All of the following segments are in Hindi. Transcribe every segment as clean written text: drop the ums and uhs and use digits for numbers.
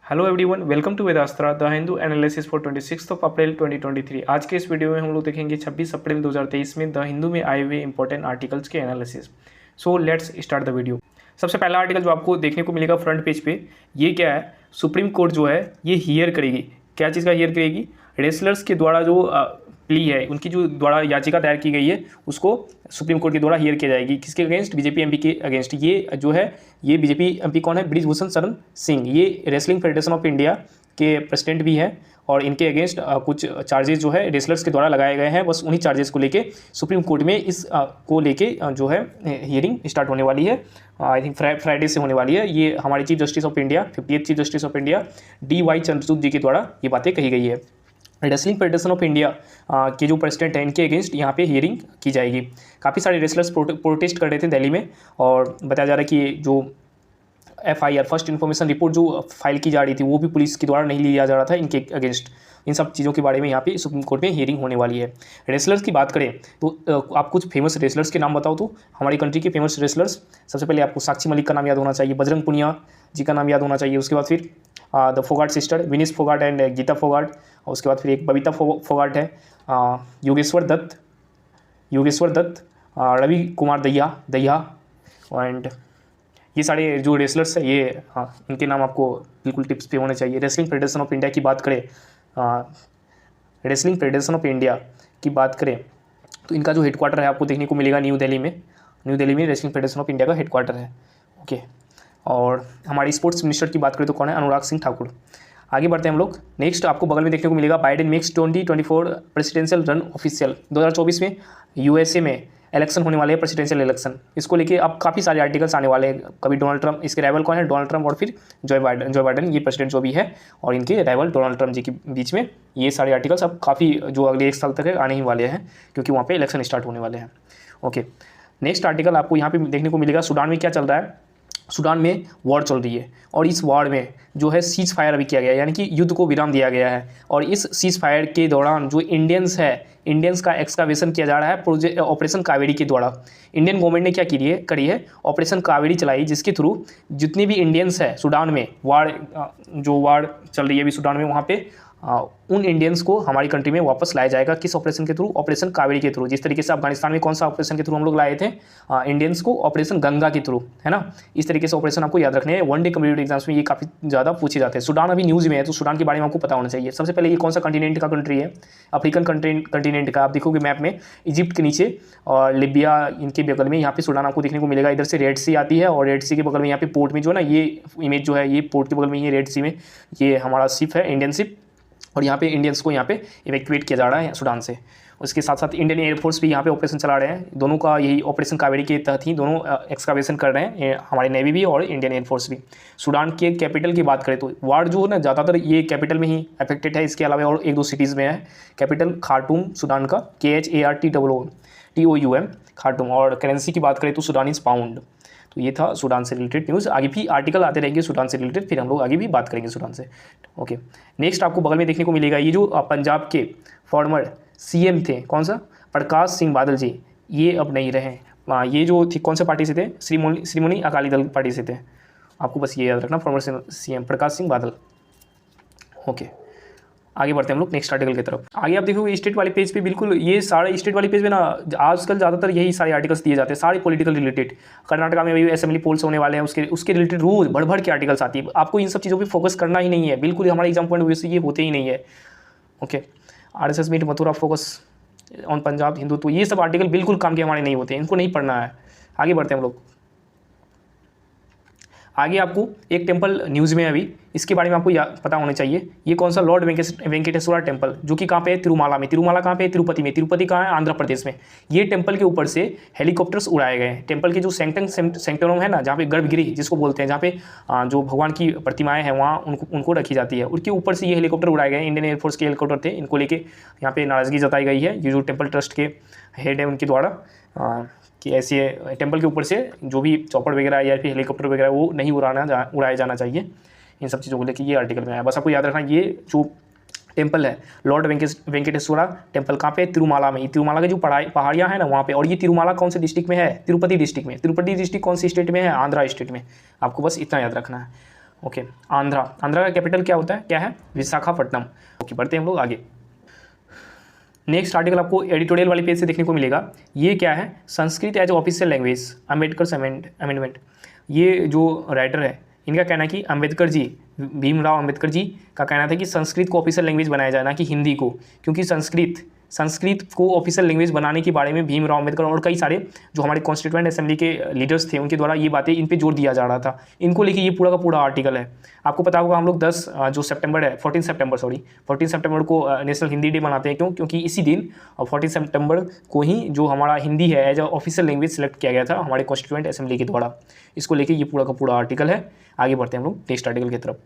Hello everyone, welcome to Vedastra the Hindu analysis for 26 April 2023। आज के इस वीडियो में हम लोग देखेंगे 26 अप्रैल 2023 में द हिंदू में आए हुए इंपॉर्टेंट आर्टिकल्स के analysis. So let's start the video. सबसे पहला आर्टिकल जो आपको देखने को मिलेगा फ्रंट पेज पे, ये क्या है? सुप्रीम कोर्ट जो है ये हियर करेगी। क्या चीज़ का हियर करेगी? रेसलर्स के द्वारा जो प्ली है, उनकी जो द्वारा याचिका दायर की गई है, उसको सुप्रीम कोर्ट के द्वारा हियर की जाएगी। किसके अगेंस्ट? बीजेपी एमपी के अगेंस्ट। ये जो है, ये बीजेपी एमपी कौन है? ब्रिजभूषण शरण सिंह। ये रेसलिंग फेडरेशन ऑफ इंडिया के प्रेसिडेंट भी हैं और इनके अगेंस्ट कुछ चार्जेस जो है रेसलर्स के द्वारा लगाए गए हैं। बस उन्हीं चार्जेस को लेके सुप्रीम कोर्ट में इस को लेके जो है हियरिंग स्टार्ट होने वाली है। आई थिंक फ्राइडे से होने वाली है। ये हमारे chief justice of India, 58th chief justice of India DY Chandrachud ji के द्वारा ये बातें कही गई है। रेसलिंग फेडरेशन ऑफ इंडिया के जो प्रेसिडेंट हैं, इनके अगेंस्ट यहाँ पे हियरिंग की जाएगी। काफ़ी सारे रेसलर्स प्रोटेस्ट कर रहे थे दिल्ली में और बताया जा रहा है कि जो FIR फर्स्ट इन्फॉर्मेशन रिपोर्ट जो फाइल की जा रही थी वो भी पुलिस के द्वारा नहीं लिया जा रहा था इनके अगेंस्ट। इन सब चीज़ों के बारे में यहाँ पे सुप्रीम कोर्ट में हियरिंग होने वाली है। रेसलर्स की बात करें तो आप कुछ फेमस रेसलर्स के नाम बताओ तो हमारी कंट्री के फेमस रेसलर्स। सबसे पहले आपको साक्षी मलिक का नाम याद होना चाहिए, बजरंग पुनिया जी का नाम याद होना चाहिए। उसके बाद फिर the Phogat sister, Vinesh Phogat and Geeta Phogat. और उसके बाद फिर एक बबीता फोगाट है, योगेश्वर दत्त, रवि कुमार दहिया एंड ये सारे जो रेसलर्स हैं ये इनके नाम आपको बिल्कुल टिप्स पे होने चाहिए। रेसलिंग फेडरेशन ऑफ इंडिया की बात करें, रेसलिंग फेडरेशन ऑफ इंडिया की बात करें तो इनका जो हेडक्वार्टर है आपको देखने को मिलेगा न्यू दिल्ली में। रेसलिंग फेडरेशन ऑफ इंडिया का हेडक्वार्टर है। ओके, और हमारी स्पोर्ट्स मिनिस्टर की बात करें तो कौन है? अनुराग सिंह ठाकुर। आगे बढ़ते हैं हम लोग। नेक्स्ट आपको बगल में देखने को मिलेगा Biden makes 2024 presidential run official. 2024 में USA में इलेक्शन होने वाले हैं, प्रेसिडेंशियल इलेक्शन। इसको लेके अब काफ़ी सारे आर्टिकल्स आने वाले हैं। कभी डोनाल्ड ट्रंप, इसके राइवल कौन है? डोनाल्ड ट्रंप और फिर जो बाइडेन ये प्रेसिडेंट जो भी है और इनके राइवल डोनाल्ड ट्रंप जी के बीच में ये सारे आर्टिकल्स अब काफ़ी जो अगले 1 साल तक है आने ही वाले हैं, क्योंकि वहाँ पर इलेक्शन स्टार्ट होने वाले हैं। ओके, नेक्स्ट आर्टिकल आपको यहाँ पर देखने को मिलेगा सूडान में क्या चल रहा है। सूडान में वॉर चल रही है और इस वॉर में जो है सीज फायर अभी किया गया है, यानी कि युद्ध को विराम दिया गया है। और इस सीज फायर के दौरान जो इंडियंस का एक्सकावेशन किया जा रहा है ऑपरेशन कावेरी के द्वारा। इंडियन गवर्नमेंट ने क्या करी है ऑपरेशन कावेरी चलाई, जिसके थ्रू जितने भी इंडियंस है सूडान में जो वार चल रही है अभी सूडान में, वहाँ पे उन इंडियंस को हमारी कंट्री में वापस लाया जाएगा। किस ऑपरेशन के थ्रू? ऑपरेशन कावेरी के थ्रू। जिस तरीके से अफगानिस्तान में कौन सा ऑपरेशन के थ्रू हम लोग लाए थे इंडियंस को? ऑपरेशन गंगा के थ्रू, है ना। इस तरीके से ऑपरेशन आपको याद रखने हैं। वन डे कम्पिटिटिव एग्जाम्स में ये काफ़ी ज़्यादा पूछे जाते हैं। सूडान अभी न्यूज़ में है तो सूडान के बारे में आपको पता होना चाहिए। सबसे पहले ये कौन सा कंटिनेंट का कंट्री है? अफ्रीकन कंटिनेंट का। आप देखोगे मैप में इजिप्ट के नीचे और लिबिया इनके बगल में यहाँ पे सूडान आपको देखने को मिलेगा। इधर से रेड सी आती है और रेड सी के बगल में यहाँ पे पोर्ट में जो है ना, ये इमेज जो है ये पोर्ट के बगल में, ये रेड सी में ये हमारा शिप है, इंडियन शिप। और यहाँ पे इंडियंस को यहाँ पे इवैक्यूएट किया जा रहा है सूडान से। उसके साथ साथ इंडियन एयरफोर्स भी यहाँ पे ऑपरेशन चला रहे हैं। दोनों का यही ऑपरेशन कावेरी के तहत ही दोनों एक्सकावेशन कर रहे हैं, हमारे नेवी भी और इंडियन एयरफोर्स भी। सूडान के कैपिटल की बात करें तो वार जो है ना ज़्यादातर ये कैपिटल में ही अफेक्टेड है। इसके अलावा और 1-2 सिटीज़ में है। कैपिटल खार्टूम सूडान का, KHARTOOM खार्टूम। और करेंसी की बात करें तो सूडानीज पाउंड। तो ये था सूडान से रिलेटेड न्यूज़। आगे भी आर्टिकल आते रहेंगे सूडान से रिलेटेड, फिर हम लोग आगे भी बात करेंगे सूडान से। ओके, नेक्स्ट आपको बगल में देखने को मिलेगा ये जो पंजाब के फॉर्मर CM थे, कौन सा? प्रकाश सिंह बादल जी। ये अब नहीं रहे। ये जो थी कौन से पार्टी से थे? श्रीमोनी अकाली दल पार्टी से थे। आपको बस ये याद रखना, farmer CM Prakash Singh Badal. Okay, आगे बढ़ते हैं हम लोग नेक्स्ट आर्टिकल की तरफ। आगे आप देखोगे स्टेट वाले पेज पे, बिल्कुल ये सारे स्टेट वाले पेज पे ना आजकल ज़्यादातर यही सारे आर्टिकल्स दिए जाते हैं, सारे पॉलिटिकल रिलेटेड। कर्नाटका में भी असेंबली पोल्स होने वाले हैं, उसके रिलेटेड रोज बढ़ के आर्टिकल्स आती है। आपको इन सब चीज़ों पे फोकस करना ही नहीं है, बिल्कुल हमारे एग्जाम पॉइंट ऑफ व्यू से ये होते ही नहीं है। Okay, RSS meet Mathura focus on Punjab Hindutva, ये सब आर्टिकल बिल्कुल काम के हमारे नहीं होते, इनको नहीं पढ़ना है। आगे बढ़ते हैं हम लोग। आगे आपको एक टेम्पल न्यूज़ में अभी, इसके बारे में आपको पता होना चाहिए। ये कौन सा? लॉर्ड वेंकटेश्वरा टेम्पल, जो कि कहाँ पे है? तिरुमाला में। तिरुमाला कहाँ पे है? तिरुपति में। तिरुपति कहाँ है? आंध्र प्रदेश में। ये टेम्पल के ऊपर से हेलीकॉप्टर्स उड़ाए गए हैं। टेम्पल के जो सेंक्टरम है ना, जहाँ पे गर्भगृह जिसको बोलते हैं, जहाँ पे जो भगवान की प्रतिमाएँ हैं वहाँ उनको रखी जाती है, उनके ऊपर से ये हेलीकॉप्टर उड़ाए गए। इंडियन एयरफोर्स के हेलीकॉप्टर थे। इनको लेके यहाँ पे नाराज़गी जताई गई है। ये जो टेम्पल ट्रस्ट के हेड है उनके द्वारा कि ऐसे टेंपल के ऊपर से जो भी चॉपर वगैरह या फिर हेलीकॉप्टर वगैरह वो नहीं उड़ाया जाना चाहिए। इन सब चीज़ों को लेकर ये आर्टिकल में आया। बस आपको याद रखना, ये जो टेंपल है लॉर्ड वेंकटेश्वरा टेंपल कहाँ पे? तिरुमाला में। तिरुमाला की जो पहाड़ियाँ हैं ना वहाँ पे। और ये तिरुमाला कौन से डिस्ट्रिक्ट में है? तिरुपति डिस्ट्रिक्ट में। तिरुपति डिस्ट्रिक्ट कौन सी स्टेट में है? आंध्रा स्टेट में। आपको बस इतना याद रखना है। ओके, आंध्रा का कैपिटल क्या होता है, क्या है, विशाखापट्टनम। ओके, बढ़ते हैं हम लोग आगे। नेक्स्ट आर्टिकल आपको एडिटोरियल वाले पेज से देखने को मिलेगा। ये क्या है, Sanskrit as official language, Ambedkar amendment. ये जो राइटर है इनका कहना है कि अम्बेडकर जी, भीमराव अम्बेडकर जी का कहना था कि संस्कृत को ऑफिशियल लैंग्वेज बनाया जाए, ना कि हिंदी को, क्योंकि संस्कृत को ऑफिशियल लैंग्वेज बनाने के बारे में भीमराव अम्बेडकर और कई सारे जो हमारे कॉन्स्टिट्यूएंट असेंबली के लीडर्स थे उनके द्वारा ये बातें इन पे जोर दिया जा रहा था। इनको लेके ये पूरा का पूरा आर्टिकल है। आपको पता होगा हम लोग 14 सितंबर को नेशनल हिंदी डे मनाते हैं। क्यों? क्योंकि इसी दिन और 14 सितंबर को ही जो हमारा हिंदी है as a official language select किया गया था हमारे कॉन्स्टिट्यूएंट असेंबली के द्वारा। इसको लेके ये पूरा का पूरा आर्टिकल है। आगे बढ़ते हैं हम लोग नेक्स्ट आर्टिकल की तरफ।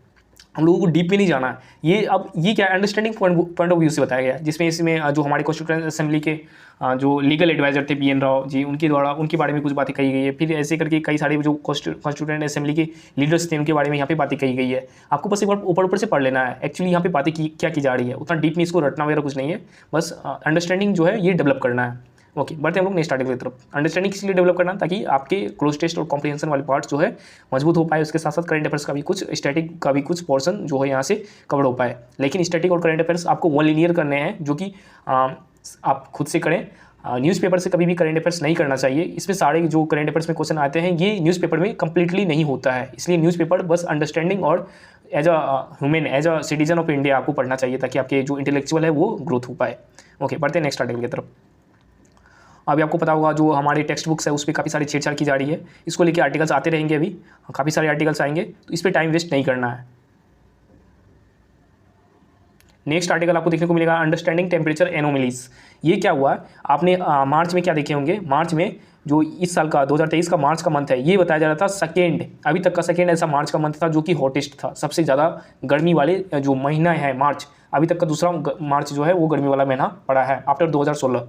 हम लोगों को डीप में नहीं जाना है। ये क्या अंडरस्टैंडिंग पॉइंट ऑफ व्यू से बताया गया है, जिसमें इसमें जो हमारे कॉन्स्टिट्यूएंट असेंबली के जो लीगल एडवाइजर थे PN राव जी, उनके द्वारा उनके बारे में कुछ बातें कही गई है। फिर ऐसे करके कई सारे जो कॉन्स्टिट्यूएंट असेंबली के लीडर्स थे उनके बारे में यहाँ पे बातें कही गई है। आपको बस एक बार ऊपर से पढ़ लेना है एक्चुअली यहाँ पे बातें क्या की जा रही है। उतना डीप में इसको रटना वगैरह कुछ नहीं है, बस अंडरस्टैंडिंग जो है ये डेवलप करना है। ओके, बढ़ते हैं हम लोग नेक्स्ट आर्टिकल की तरफ। अंडरस्टैंडिंग इसलिए डेवलप करना ताकि आपके क्लोज टेस्ट और कॉम्प्रिहेंशन वाले पार्ट्स जो है मजबूत हो पाए। उसके साथ साथ करंट अफेयर्स का भी कुछ, स्टैटिक का भी कुछ पोर्शन जो है यहाँ से कवर हो पाए। लेकिन स्टैटिक और करंट अफेयर्स आपको वन लीनियर करने हैं, जो कि आप खुद से करें। न्यूज़पेपर से कभी भी करंट अफेयर्स नहीं करना चाहिए। इसमें सारे जो करंट अफेयर्स में क्वेश्चन आते हैं ये न्यूज़पेपर में कंप्लीटली नहीं होता है। इसलिए न्यूज़पेपर बस अंडरस्टैंडिंग और as a human, as a citizen of India आपको पढ़ना चाहिए ताकि आपके जो इंटेलेक्चुअल है वो ग्रोथ हो पाए। ओके, बढ़ते हैं नेक्स्ट आर्टिकल की तरफ। अभी आपको पता होगा जो हमारी टेक्स्ट बुक्स है उस पर काफ़ी सारी छेड़छाड़ की जा रही है। इसको लेके आर्टिकल्स आते रहेंगे, अभी काफ़ी सारे आर्टिकल्स आएंगे, तो इस पर टाइम वेस्ट नहीं करना है। नेक्स्ट आर्टिकल आपको देखने को मिलेगा अंडरस्टैंडिंग टेम्परेचर एनोमलीज। ये क्या हुआ, आपने मार्च में क्या देखे होंगे, मार्च में जो इस साल का 2023 का मार्च का मंथ है ये बताया जा रहा था सेकेंड, अभी तक का सेकेंड ऐसा मार्च का मंथ था जो कि हॉटेस्ट था, सबसे ज़्यादा गर्मी वाले जो महीना है मार्च। अभी तक का दूसरा मार्च जो है वो गर्मी वाला महीना पड़ा है आफ्टर 2016।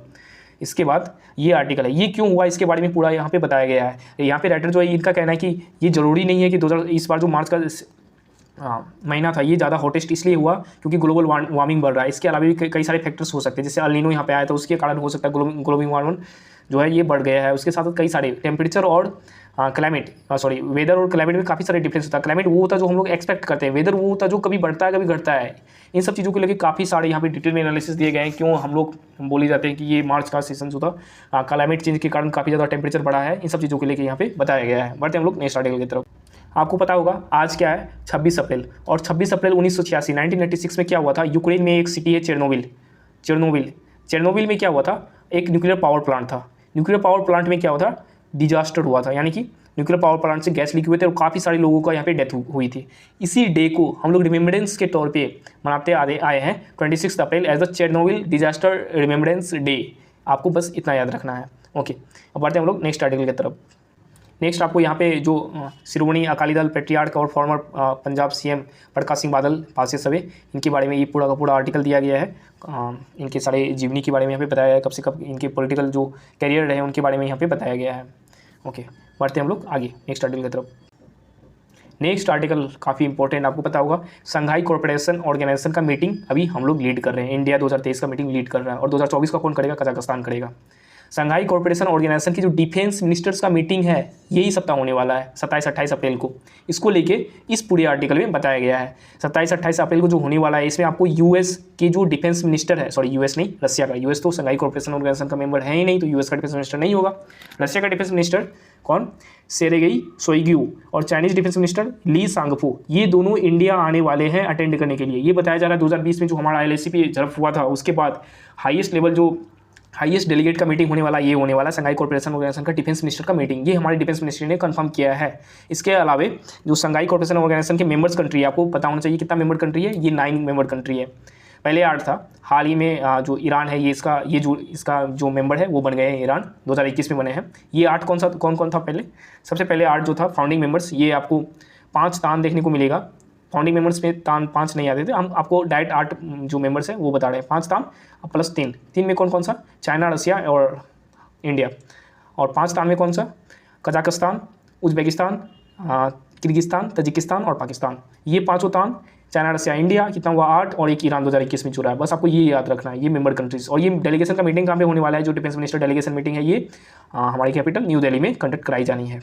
इसके बाद ये आर्टिकल है, ये क्यों हुआ इसके बारे में पूरा यहाँ पे बताया गया है। यहाँ पे राइटर जो है इनका कहना है कि ये ज़रूरी नहीं है कि इस बार जो मार्च का महीना था ये ज़्यादा हॉटेस्ट इसलिए हुआ क्योंकि ग्लोबल वार्मिंग बढ़ रहा है। इसके अलावा भी कई सारे फैक्टर्स हो सकते हैं, जैसे अल नीनो यहाँ पे आया था उसके कारण हो सकता है ग्लोबल वार्मिंग जो है ये बढ़ गया है। उसके साथ साथ कई सारे टेम्परेचर और वेदर और क्लाइमेट में काफ़ी सारे डिफरेंस होता है। क्लाइमेट वो होता है जो हम लोग एक्सपेक्ट करते हैं, वेदर वो होता है जो कभी बढ़ता है कभी घटता है। इन सब चीज़ों को लेकर काफ़ी सारे यहाँ पे डिटेल में एनालिसिस दिए गए हैं। क्यों हम लोग बोले जाते हैं कि ये मार्च का सीजन जो था क्लाइमेट चेंज के कारण काफ़ी ज़्यादा टेम्परेचर बढ़ा है, इन सब चीज़ों को लेकर यहाँ पे बताया गया है। बढ़ते हम लोग नेक्स्ट आर्टिकल की तरफ। आपको पता होगा आज क्या है, 26 अप्रैल, और 26 अप्रैल 1986 में क्या हुआ था, यूक्रेन में एक सिटी है चेरनोबिल में क्या हुआ था, एक न्यूक्लियर पावर प्लांट था। न्यूक्लियर पावर प्लांट में क्या हुआ था, डिजास्टर हुआ था, यानी कि न्यूक्लियर पावर प्लांट से गैस लीक हुए थे और काफ़ी सारे लोगों का यहाँ पे डेथ हुई थी। इसी डे को हम लोग रिमेम्बरेंस के तौर पे मनाते आए हैं 26 April as the Chernobyl disaster remembrance day. आपको बस इतना याद रखना है। ओके, अब बढ़ते हैं हम लोग नेक्स्ट आर्टिकल की तरफ। नेक्स्ट आपको यहाँ पे जो शिरोमणि अकाली दल पेट्रियार्क और फॉर्मर पंजाब CM प्रकाश सिंह बादल पासे सवे, इनके बारे में ये पूरा का पूरा आर्टिकल दिया गया है। इनके सारे जीवनी के बारे में यहाँ पे बताया गया है, कब से कब इनके पॉलिटिकल जो कैरियर रहे उनके बारे में यहाँ पे बताया गया है। ओके, बढ़ते हैं हम लोग आगे नेक्स्ट आर्टिकल की तरफ। नेक्स्ट आर्टिकल काफ़ी इंपॉर्टेंट, आपको पता होगा संघाई कोऑपरेशन ऑर्गेनाइजेशन का मीटिंग अभी हम लोग लीड कर रहे हैं। इंडिया 2023 का मीटिंग लीड कर रहा है और 2024 का कौन करेगा, कजाकिस्तान करेगा। संघाई कोऑपरेशन ऑर्गेनाइजेशन की जो डिफेंस मिनिस्टर्स का मीटिंग है यही सप्ताह होने वाला है 27-28 अप्रैल को। इसको लेके इस पूरे आर्टिकल में बताया गया है 27-28 अप्रैल को जो होने वाला है। इसमें आपको US के जो डिफेंस मिनिस्टर है, US नहीं, रशिया का, US तो संघाई कोऑपरेशन ऑर्गेनाइजेशन का मेंबर है ही नहीं, तो US का डिफेंस मिनिस्टर नहीं होगा। रशिया का डिफेंस मिनिस्टर कौन, सेरेगेई शोइगु, और चाइनीज डिफेंस मिनिस्टर ली सांगफू, ये दोनों इंडिया आने वाले हैं अटेंड करने के लिए। ये बताया जा रहा है 2020 में जो हमारा LAC पे झड़प हुआ था उसके बाद हाईएस्ट डेलीगेट का मीटिंग होने वाला, ये होने वाला संघाई कोऑपरेशन ऑर्गेनाइजेशन का डिफेंस मिनिस्टर का मीटिंग, ये हमारे डिफेंस मिनिस्ट्री ने कंफर्म किया है। इसके अलावा जो संघाई कोऑपरेशन ऑर्गेनाइजेशन के मेंबर्स कंट्री है, आपको पता होना चाहिए कितना मेंबर कंट्री है, ये 9 मेंबर कंट्री है। पहले 8 था, हाल ही में जो ईरान है इसका जो मेंबर है वो बन गए हैं, ईरान 2021 में बने हैं। ये 8 कौन था पहले, सबसे पहले 8 जो था फाउंडिंग मेंबर्स, ये आपको 5 तान देखने को मिलेगा। फाउंडिंग मेंबर्स में तान 5 नहीं आते थे, हम आपको डायरेक्ट 8 जो मेंबर्स हैं वो बता रहे हैं। 5 तान प्लस 3 में कौन सा, चाइना, रशिया और इंडिया। और 5 तान में कौन सा, कजाकिस्तान, उज्बेकिस्तान, किर्गिस्तान, तजिकिस्तान और पाकिस्तान। ये 5 तान, चाइना, रशिया, इंडिया, कितना हुआ 8, और एक ईरान 2021 में जुड़ा है। बस आपको ये याद रखना है, ये मेंबर कंट्रीज। और ये डेलीगेशन का मीटिंग कहाँ पे होने वाला है, जो डिफेंस मिनिस्टर डेलीगेशन मीटिंग है ये हमारी कैपिटल न्यू दिल्ली में कंडक्ट कराई जानी है।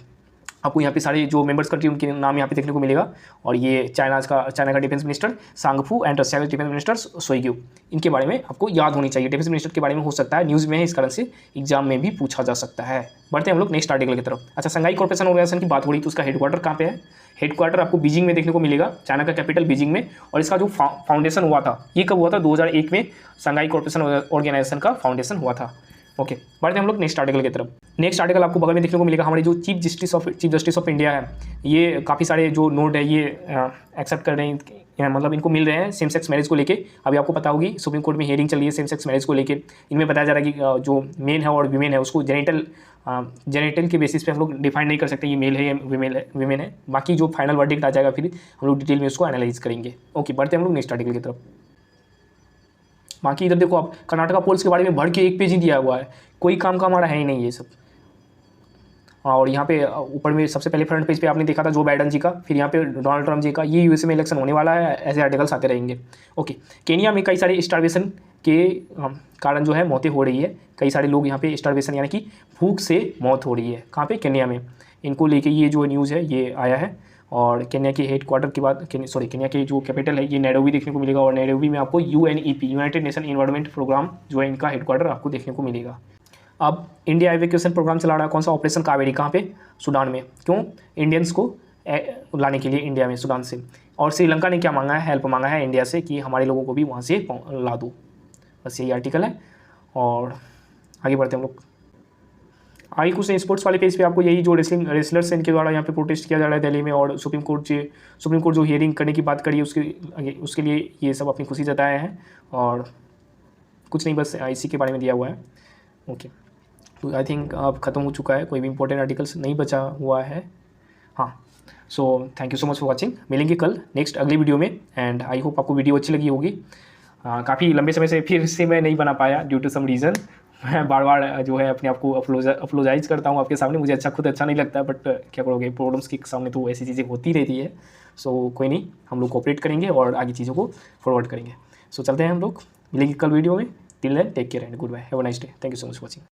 आपको यहाँ पे सारे जो मेंबर्स कंट्री उनके नाम यहाँ पे देखने को मिलेगा। और ये चाइना का डिफेंस मिनिस्टर सांगफू एंड रशिया का डिफेंस मिनिस्टर शोइगु, इनके बारे में आपको याद होनी चाहिए। डिफेंस मिनिस्टर के बारे में हो सकता है न्यूज़ में है, इस कारण से एग्जाम में भी पूछा जा सकता है। बढ़ते हैं हम लोग नेक्स्ट आर्टिकल की तरफ। अच्छा, शंघाई कॉर्पोरेशन ऑर्गेनाइजेशन की बात हो रही तो उसका हेडक्वार्टर कहाँ पे है? हेडक्वार्टर आपको बीजिंग में देखने को मिलेगा, चाइना का कैपिटल बीजिंग में। और इसका जो फाउंडेशन हुआ था ये कब हुआ था? 2001 में शंघाई कॉर्पोरेशन ऑर्गेनाइजेशन का फाउंडेशन हुआ था। ओके, बढ़ते हैं हम लोग नेक्स्ट आर्टिकल की तरफ। नेक्स्ट आर्टिकल आपको बगल में देखने को मिलेगा, हमारे जो चीफ जस्टिस ऑफ इंडिया है, ये काफ़ी सारे जो नोट है ये एक्सेप्ट कर रहे हैं, मतलब इनको मिल रहे हैं सेम सेक्स मैरिज को लेके। अभी आपको पता होगी सुप्रीम कोर्ट में हियरिंग चल रही है सेम सेक्स मैरिज को लेके। इनमें बताया जा रहा है कि जो मेल है और वीमेन है उसको जेनिटल के बेसिस पे हम लोग डिफाइन नहीं कर सकते ये मेल है या वीमेन है। बाकी जो फाइनल वर्डिक्ट आ जाएगा फिर हम लोग डिटेल में उसको एनालाइज करेंगे। ओके, बढ़ते हैं हम लोग नेक्स्ट आर्टिकल की तरफ। बाकी इधर देखो आप, कर्नाटका पोल्स के बारे में भर के एक पेज ही दिया हुआ है, कोई काम का हमारा है ही नहीं ये सब। और यहाँ पे ऊपर में सबसे पहले फ्रंट पेज पे आपने देखा था जो बाइडन जी का, फिर यहाँ पे डोनाल्ड ट्रम्प जी का। ये यूएसए में इलेक्शन होने वाला है, ऐसे आर्टिकल्स आते रहेंगे। ओके, केनिया में कई सारे स्टारवेशन के कारण जो है मौतें हो रही है। कई सारे लोग यहाँ पे स्टारवेशन यानी कि भूख से मौत हो रही है। कहाँ पे? केनिया में। इनको लेके ये जो न्यूज़ है ये आया है। और केन्या के हेडक्वार्टर के बाद केन्या के जो कैपिटल है ये नैरोबी देखने को मिलेगा। और नैरोबी में आपको UNEP United Nation Environment Programme जो है इनका हेडक्वार्टर आपको देखने को मिलेगा। अब इंडिया एवेक्यूएशन प्रोग्राम चला रहा है, कौन सा? ऑपरेशन कावेरी। कहाँ पे? सूडान में। क्यों? इंडियंस को लाने के लिए इंडिया में सूडान से। और श्रीलंका ने क्या मांगा है? हेल्प मांगा है इंडिया से कि हमारे लोगों को भी वहाँ से ला दो। बस यही आर्टिकल है। और आगे बढ़ते हैं हम लोग। आगे कुछ स्पोर्ट्स वाले पेज पे आपको यही जो रेसलर्स हैं इनके द्वारा यहाँ पे प्रोटेस्ट किया जा रहा है दिल्ली में। और सुप्रीम कोर्ट जो हियरिंग करने की बात करी उसके लिए ये सब अपनी खुशी जताए हैं। और कुछ नहीं, बस इसी के बारे में दिया हुआ है। ओके, तो आई थिंक अब ख़त्म हो चुका है, कोई भी इंपॉर्टेंट आर्टिकल्स नहीं बचा हुआ है। हाँ, so thank you so much for watching. मिलेंगे कल नेक्स्ट अगली वीडियो में। एंड आई होप आपको वीडियो अच्छी लगी होगी। काफ़ी लंबे समय से फिर से मैं नहीं बना पाया ड्यू टू सम रीज़न। मैं बार बार जो है अपने आप को अप्लोजाइज करता हूँ आपके सामने। मुझे खुद अच्छा नहीं लगता, बट क्या करोगे, प्रॉब्लम्स के सामने तो ऐसी चीज़ें होती रहती है। सो कोई नहीं, हम लोग कोऑपरेट करेंगे और आगे चीज़ों को फॉरवर्ड करेंगे। सो चलते हैं हम लोग, मिलेंगे कल वीडियो में। Till then take care and goodbye, have a nice day. Thank you so much for watching.